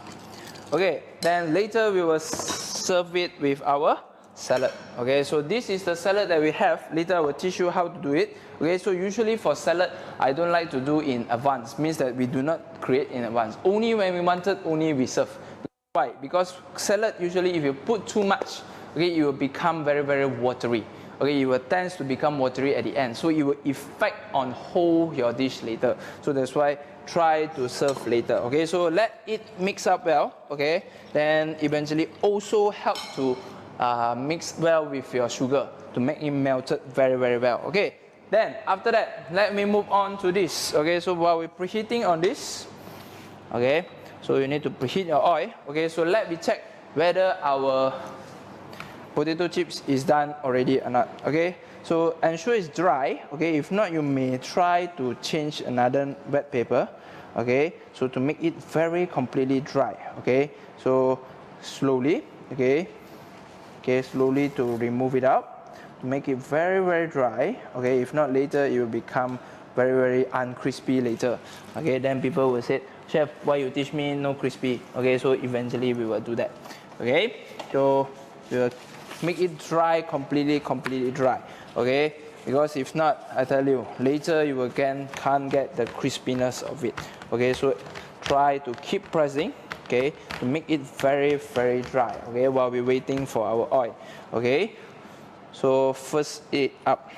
Okay, then later we will serve it with our salad. Okay, so this is the salad that we have. Later I will teach you how to do it. Okay, so usually for salad, I don't like to do in advance. Means that we do not create in advance. Only when we wanted, only we serve. Why? Because salad usually if you put too much, okay, it will become very watery. Okay, it will tend to become watery at the end. So it will affect on whole your dish later. So that's why try to serve later. Okay, so let it mix up well. Okay, then eventually also help to mix well with your sugar to make it melted very well. Okay, then after that, let me move on to this. Okay, so while we're preheating on this, okay, so you need to preheat your oil. Okay, so let me check whether our potato chips is done already or not. Okay, so ensure it's dry. Okay, if not, you may try to change another wet paper. Okay, so to make it very completely dry. Okay, so slowly. Okay, slowly to remove it out to make it very dry. Okay, if not later it will become very uncrispy later. Okay, then people will say, chef, why you teach me no crispy? Okay, so eventually we will do that. Okay, so we will make it dry, completely dry. Okay, because if not, I tell you, later you again can't get the crispiness of it. Okay, so try to keep pressing. Okay, to make it very dry. Okay, while we're waiting for our oil. Okay, so first it up.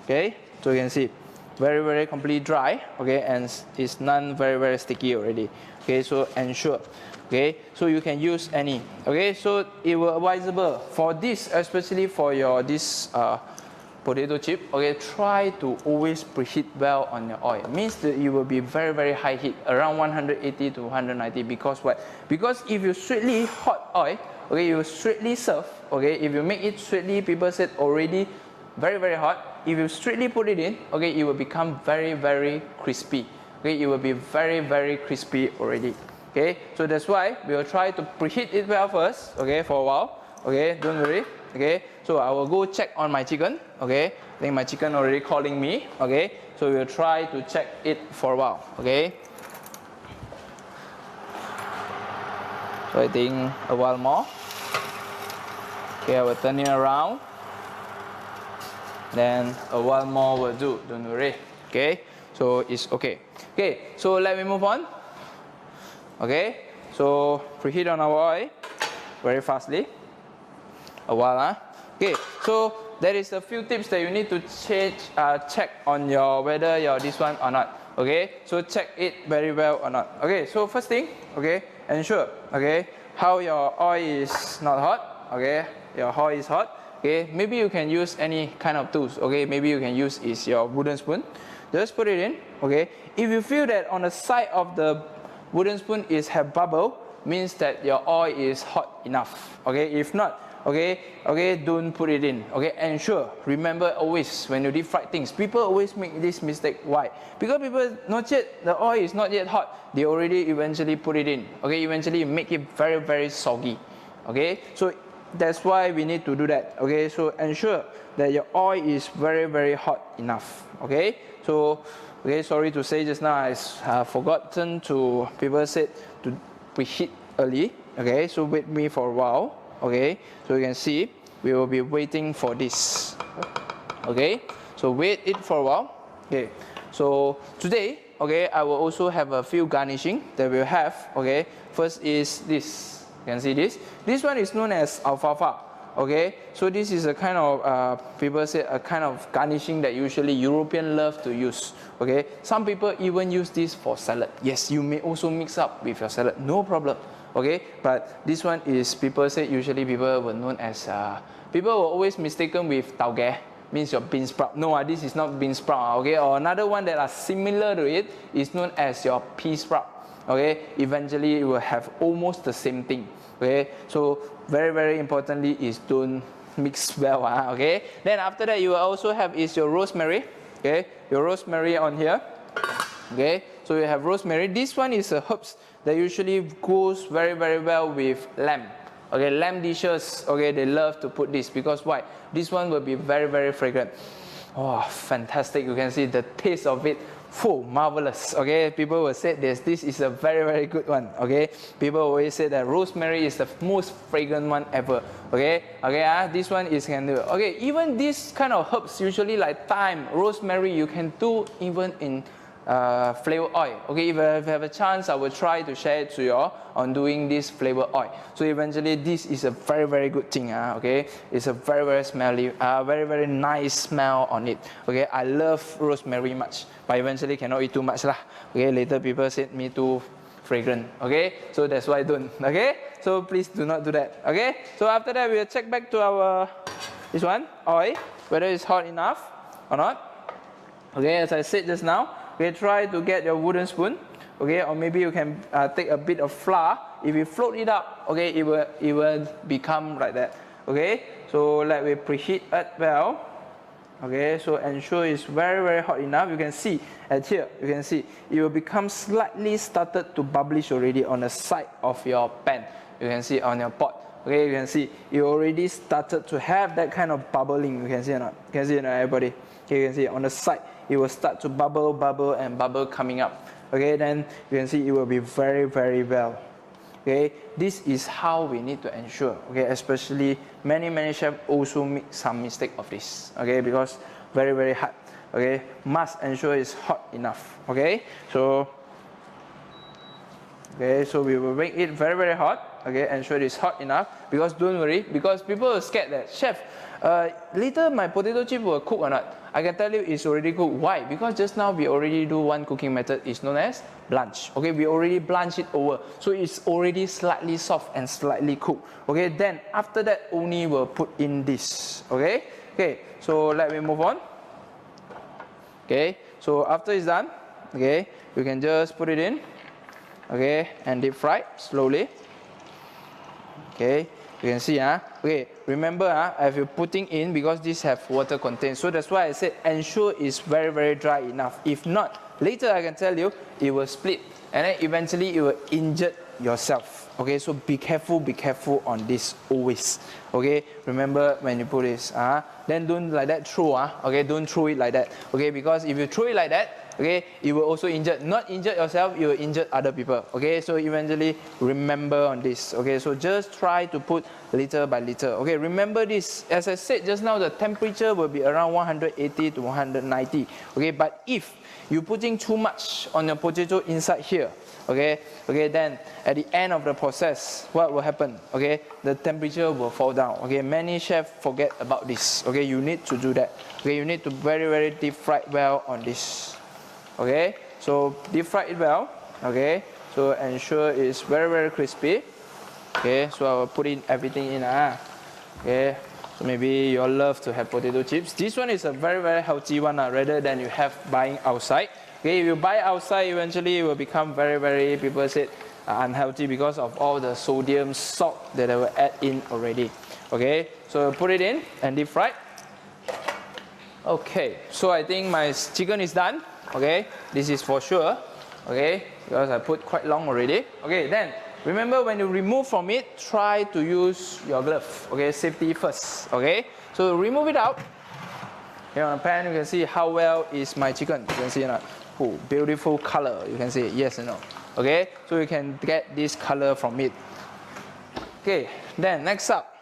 Okay, so you can see very completely dry. Okay, and it's none very sticky already. Okay, so ensure. Okay, so you can use any. Okay, so it will advisable for this, especially for your potato chip. Okay, try to always preheat well on your oil. Means that it will be very high heat, around 180 to 190. Because what? Because if you strictly hot oil, okay, you strictly serve. Okay, if you make it strictly, people said already very hot. If you strictly put it in, okay, it will become very crispy. Okay, it will be very crispy already. Okay, so that's why we will try to preheat it well first. Okay, for a while. Okay, don't worry. Okay, so I will go check on my chicken. Okay, I think my chicken already calling me. Okay, so we will try to check it for a while. Okay, so I think a while more. Okay, I will turn it around. Then a while more will do. Don't worry. Okay, so it's okay. Okay, so let me move on. Okay, so preheat on our oil very fastly. A while, huh? Okay, so there is a few tips that you need to check on your whether your this one or not. Okay, so check it very well or not. Okay, so first thing, okay, ensure, okay, how your oil is not hot. Okay, your oil is hot. Okay, maybe you can use any kind of tools. Okay, maybe you can use is your wooden spoon. Just put it in. Okay, if you feel that on the side of the wooden spoon is have bubble, means that your oil is hot enough. Okay, if not, okay, don't put it in. Okay, ensure. Remember always when you deep fry things, people always make this mistake. Why? Because people not yet the oil is not yet hot. They already eventually put it in. Okay, eventually make it very very soggy. Okay, so that's why we need to do that. Okay, so ensure that your oil is very very hot enough. Okay, so okay, sorry to say just now I forgotten to people said to preheat early. Okay, so wait me for a while. Okay, so you can see we will be waiting for this. Okay, so wait it for a while. Okay, so today, okay, I will also have a few garnishing that we'll have. Okay, first is this. You can see this. This one is known as alfalfa. Okay, so this is a kind of people say a kind of garnishing that usually European love to use. Okay, some people even use this for salad. Yes, you may also mix up with your salad, no problem. Okay, but this one is people say usually people were known as people were always mistaken with tauge, means your bean sprout. No, this is not bean sprout. Okay, or another one that are similar to it is known as your pea sprout. Okay, eventually it will have almost the same thing. Okay, so very very importantly is don't mix well. Okay, then after that you will also have is your rosemary. Okay, your rosemary on here. Okay, so you have rosemary. This one is a herbs that usually goes very very well with lamb. Okay, lamb dishes. Okay, they love to put this because why? This one will be very very fragrant. Oh, fantastic! You can see the taste of it. Oh, marvelous. Okay, people will say this is a very very good one. Okay, people always say that rosemary is the most fragrant one ever. Okay, this one is can do. Okay, even this kind of herbs usually like thyme, rosemary, you can do even in flavor oil. Okay, if I have a chance, I will try to share it to you all on doing this flavor oil. So eventually, this is a very very good thing. Okay, it's a very very smelly, very very nice smell on it. Okay, I love rosemary much, but eventually cannot eat too much lah. Okay, later people said me too fragrant. Okay, so that's why I don't. Okay, so please do not do that. Okay, so after that we'll check back to our this one oil whether it's hot enough or not. Okay, as I said just now. Okay, try to get your wooden spoon, okay, or maybe you can take a bit of flour. If you float it up, okay, it will become like that. Okay, so let me preheat it well. Okay, so ensure it's very very hot enough. You can see at here, you can see it will become slightly started to publish already on the side of your pan. You can see on your pot. Okay, you can see it already started to have that kind of bubbling. You can see or not? You can see it, everybody. Okay, you can see on the side. It will start to bubble coming up. Okay, then you can see it will be very very well. Okay, this is how we need to ensure. Okay, especially many chefs also make some mistake of this. Okay, because very very hot. Okay, must ensure it's hot enough. Okay, so we will make it very very hot. Okay, ensure it's hot enough. Because don't worry, because people are scared that chef, later my potato chip will cook or not. I can tell you it's already cooked. Why? Because just now we already do one cooking method. It's known as blanch. Okay, we already blanch it over, so it's already slightly soft and slightly cooked. Okay, then after that only we'll put in this. Okay, so let me move on. Okay, so after it's done, okay, you can just put it in. Okay, and deep fry slowly. Okay, you can see, okay, remember, if you're putting in, because this have water content, so that's why I said ensure it's very very dry enough. If not, later I can tell you it will split and then eventually it will injure yourself. Okay, so be careful on this always. Okay, remember when you put this, then don't like that throw, okay, don't throw it like that. Okay, because if you throw it like that, okay, you will also not injure yourself, you will injure other people. Okay, so eventually remember on this. Okay, so just try to put little by little. Okay, remember this, as I said just now, the temperature will be around 180 to 190. Okay, but if you're putting too much on your potato inside here, okay, then at the end of the process, what will happen? Okay, the temperature will fall down. Okay, many chefs forget about this. Okay, you need to do that. Okay, you need to very deep fry well on this. Okay, so deep fry it well. Okay, so ensure it's very crispy. Okay, so I will put in everything in. Okay, so maybe you all love to have potato chips. This one is a very healthy one rather than you have buying outside. Okay, if you buy outside, eventually it will become very people said unhealthy because of all the sodium, salt that I will add in already. Okay, so put it in and deep fry. Okay, so I think my chicken is done. Okay, this is for sure. Okay, because I put quite long already. Okay, then remember when you remove from it, try to use your glove. Okay, safety first. Okay, so remove it out. Here on the pan, you can see how well is my chicken. You can see beautiful color. You can see yes and no. Okay, so you can get this color from it. Okay, then next up.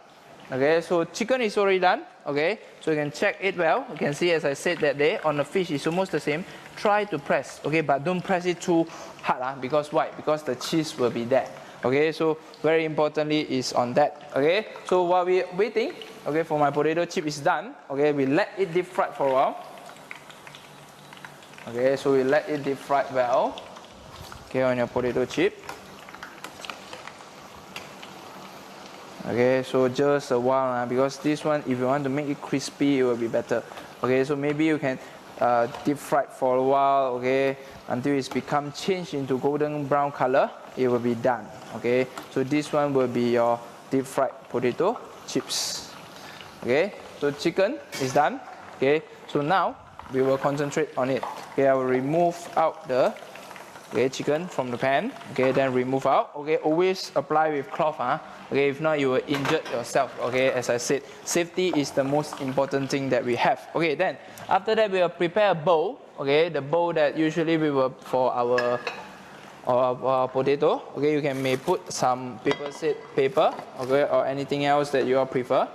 Okay, so chicken is already done. Okay, so you can check it well. You can see as I said that day on the fish is almost the same. Try to press. Okay, but don't press it too hard. Because why? Because the cheese will be there. Okay, so very importantly is on that. Okay, so while we waiting, okay, for my potato chip is done. Okay, we let it deep fry for a while. Okay, so we let it deep fry well. Okay, on your potato chip. Okay, so just a while because this one, if you want to make it crispy, it will be better. Okay, so maybe you can deep fry for a while. Okay, until it's become changed into golden brown color, it will be done. Okay, so this one will be your deep fried potato chips. Okay, so chicken is done. Okay, so now we will concentrate on it. Okay, I will remove out the chicken from the pan. Okay, then remove out. Okay, always apply with cloth. Okay, if not you will injure yourself. Okay, as I said, safety is the most important thing that we have. Okay, then after that we will prepare a bowl. Okay, the bowl that usually we will for our potato. Okay, you may put some paper. Okay, or anything else that you all prefer.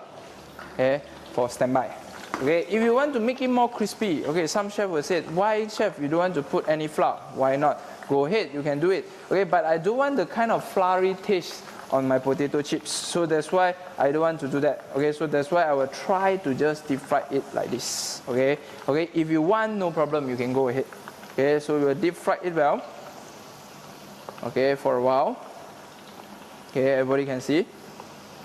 Okay, for standby. Okay, if you want to make it more crispy, okay, some chef will say, why chef you don't want to put any flour? Why not? Go ahead, you can do it. Okay, but I do want the kind of floury taste on my potato chips, so that's why I don't want to do that. Okay, so that's why I will try to just deep fry it like this. Okay, okay, if you want, no problem, you can go ahead. Okay, so we will deep fry it well. Okay, for a while. Okay, everybody can see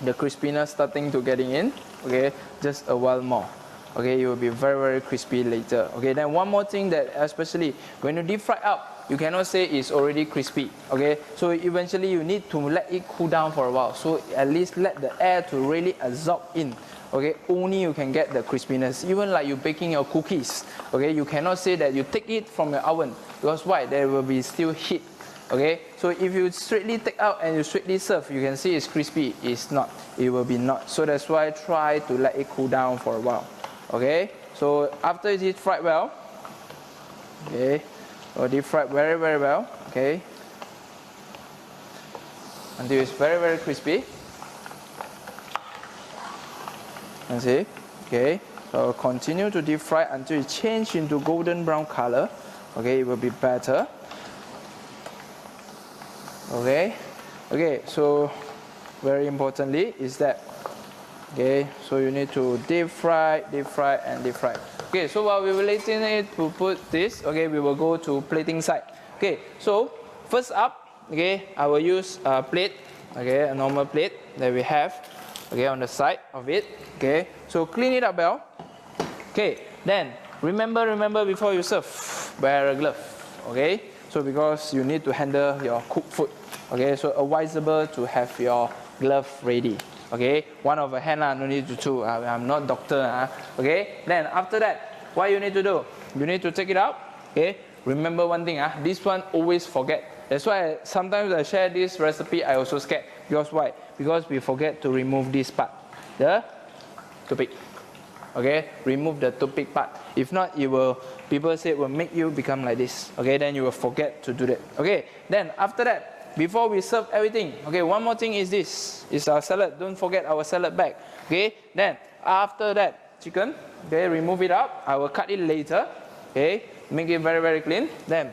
the crispiness starting to getting in. Okay, just a while more. Okay, it will be very crispy later. Okay, then one more thing that especially when you deep fry up, you cannot say it's already crispy. Okay, so eventually you need to let it cool down for a while. So at least let the air to really absorb in. Okay, only you can get the crispiness. Even like you baking your cookies. Okay, you cannot say that you take it from your oven because why? There will be still heat. Okay, so if you straightly take out and you straightly serve, you can see it's crispy. It's not. It will be not. So that's why try to let it cool down for a while. Okay, so after it is fried well, okay, or deep fried very well, okay, until it's very crispy. And see, okay, so continue to deep fry until it changes into golden brown color. Okay, it will be better. Okay, okay, so very importantly is that, okay, so you need to deep fry. Okay, so while we were waiting it to put this, okay, we will go to plating side. Okay, so first up, okay, I will use a plate, okay, a normal plate that we have, okay, on the side of it. Okay, so clean it up well. Okay, then remember before you serve, wear a glove. Okay, so because you need to handle your cooked food. Okay, so advisable to have your glove ready. Okay, one of a hand, no need to two. I'm not doctor. Okay, then after that, what you need to do? You need to take it out. Okay, remember one thing. This one always forget. That's why sometimes I share this recipe. I also scared because why? Because we forget to remove this part, the toothpick. Okay, remove the toothpick part. If not, it will. People say it will make you become like this. Okay, then you will forget to do that. Okay, then after that. Before we serve everything, okay, one more thing is this, is our salad. Don't forget our salad bag. Okay, then after that, chicken, okay, remove it out. I will cut it later. Okay, make it very clean. Then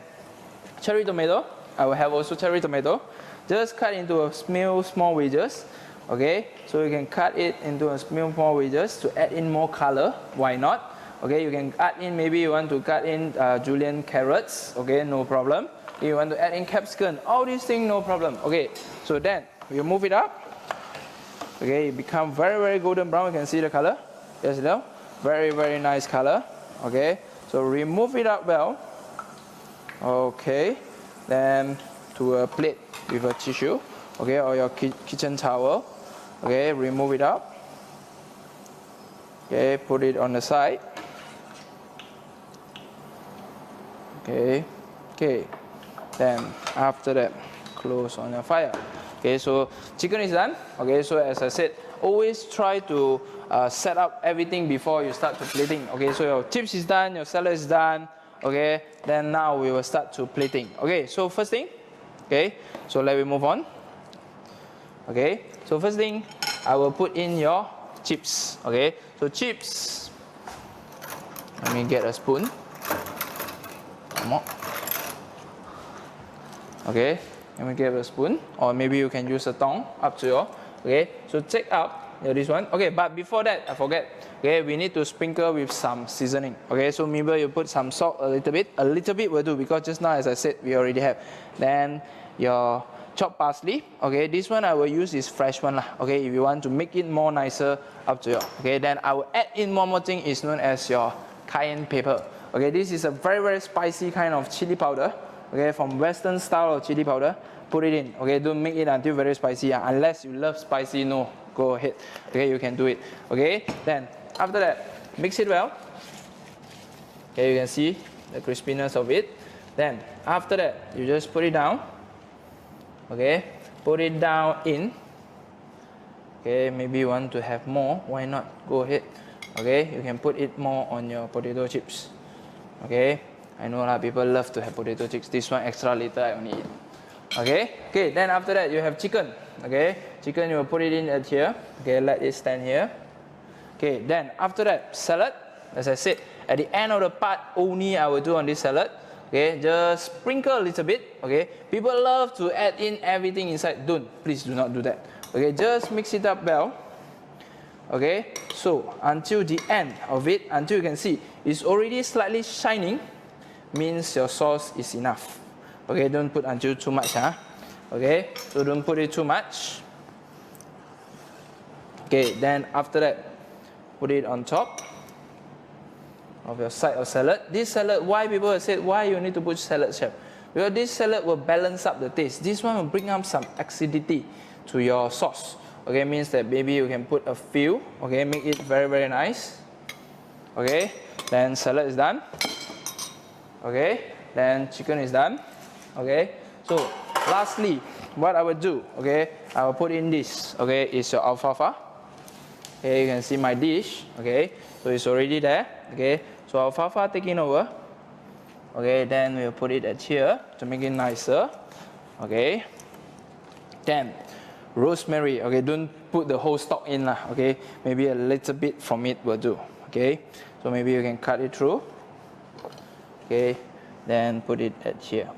cherry tomato, I will have also cherry tomato. Just cut into a small wedges. Okay, so you can cut it into a small wedges to add in more color. Why not? Okay, you can add in, maybe you want to cut in julienne carrots. Okay, no problem. You want to add in capsicum, all these things, no problem. Okay, so then we move it up. Okay, it become very golden brown. You can see the color. Yes, no? Very nice color. Okay, so remove it up well. Okay, then to a plate with a tissue. Okay, or your kitchen towel. Okay, remove it up. Okay, put it on the side. Okay, then after that, close on your fire. Okay, so chicken is done. Okay, so as I said, always try to set up everything before you start to plating. Okay, so your chips is done, your salad is done. Okay, then now we will start to plating. Okay, so first thing, okay, so let me move on. Okay, so first thing, I will put in your chips. Okay, so chips, let me get a spoon. Okay, let me get a spoon, or maybe you can use a tongue, up to you. Okay, so check out this one. Okay, but before that, I forget. Okay, we need to sprinkle with some seasoning. Okay, so maybe you put some salt a little bit will do, because just now, as I said, we already have. Then your chopped parsley. Okay, this one I will use is fresh one lah. Okay, if you want to make it more nicer, up to you. Okay, then I will add in one more thing, is known as your cayenne pepper. Okay, this is a very spicy kind of chili powder. Okay, from Western style of chili powder. Put it in. Okay, don't make it until very spicy. Unless you love spicy, no, go ahead. Okay, you can do it. Okay, then after that, mix it well. Okay, you can see the crispiness of it. Then after that, you just put it down. Okay, put it down in. Okay, maybe you want to have more, why not? Go ahead. Okay, you can put it more on your potato chips. Okay, I know a lot of people love to have potato chips. This one extra later I only eat. Okay, then after that you have chicken. Okay, chicken you will put it in at here. Okay, let it stand here. Okay, then after that, salad. As I said, at the end of the part only I will do on this salad. Okay, just sprinkle a little bit. Okay, people love to add in everything inside. Please do not do that. Okay, just mix it up well. Okay, so until the end of it, until you can see it's already slightly shining, means your sauce is enough. Okay, don't put until too much. Okay, so don't put it too much. Okay, then after that, put it on top of your side of salad. This salad, why people have said, why you need to put salad, chef? Because this salad will balance up the taste. This one will bring up some acidity to your sauce. Okay, means that maybe you can put a few. Okay, make it very nice. Okay, then salad is done. Okay, then chicken is done. Okay, so lastly, what I will do, okay, I will put in this. Okay, is your alfalfa. Okay, you can see my dish. Okay, so it's already there. Okay, so alfalfa taking over. Okay, then we'll put it at here to make it nicer. Okay, then rosemary. Okay, don't put the whole stalk in lah. Okay, maybe a little bit from it will do. Okay, so maybe you can cut it through. Okay, then put it at here.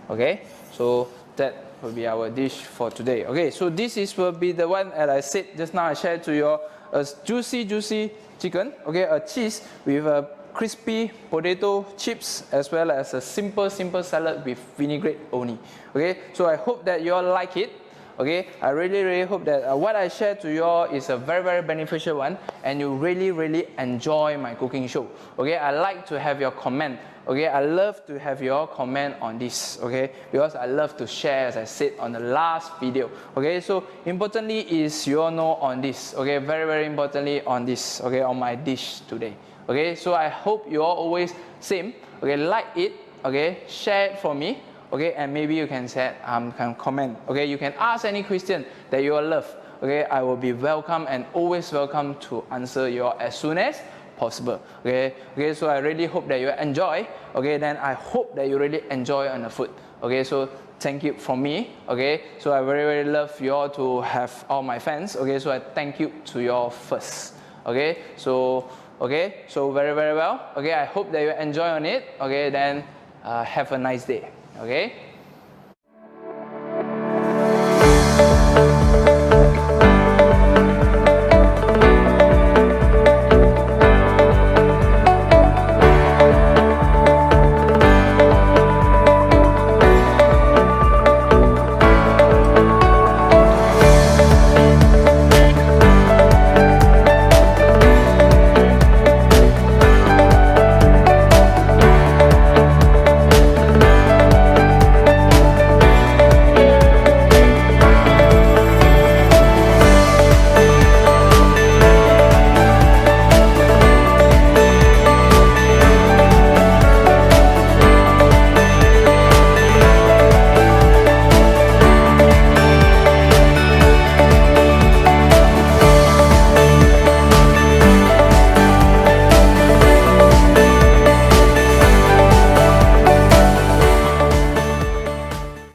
Okay, so that will be our dish for today. Okay, so this will be the one that I said just now. I shared to you a juicy chicken. Okay, a cheese with a crispy potato chips, as well as a simple salad with vinaigrette only. Okay, so I hope that you all like it. Okay, I really hope that what I share to you all is a very beneficial one, and you really enjoy my cooking show. Okay, I like to have your comment. Okay, I love to have your comment on this. Okay, because I love to share, as I said on the last video. Okay, so importantly is you all know on this. Okay, very importantly on this. Okay, on my dish today. Okay, so I hope you all always same. Okay, like it. Okay, share it for me. Okay, and maybe you can say, can comment. Okay, you can ask any question that you all love. Okay, I will be welcome and always welcome to answer you all as soon as possible. Okay, so I really hope that you enjoy. Okay, then I hope that you really enjoy on the food. Okay, so thank you from me. Okay, so I very love you all to have all my fans. Okay, so I thank you to you all first. Okay, so very well. Okay, I hope that you enjoy on it. Okay, then have a nice day. Okay.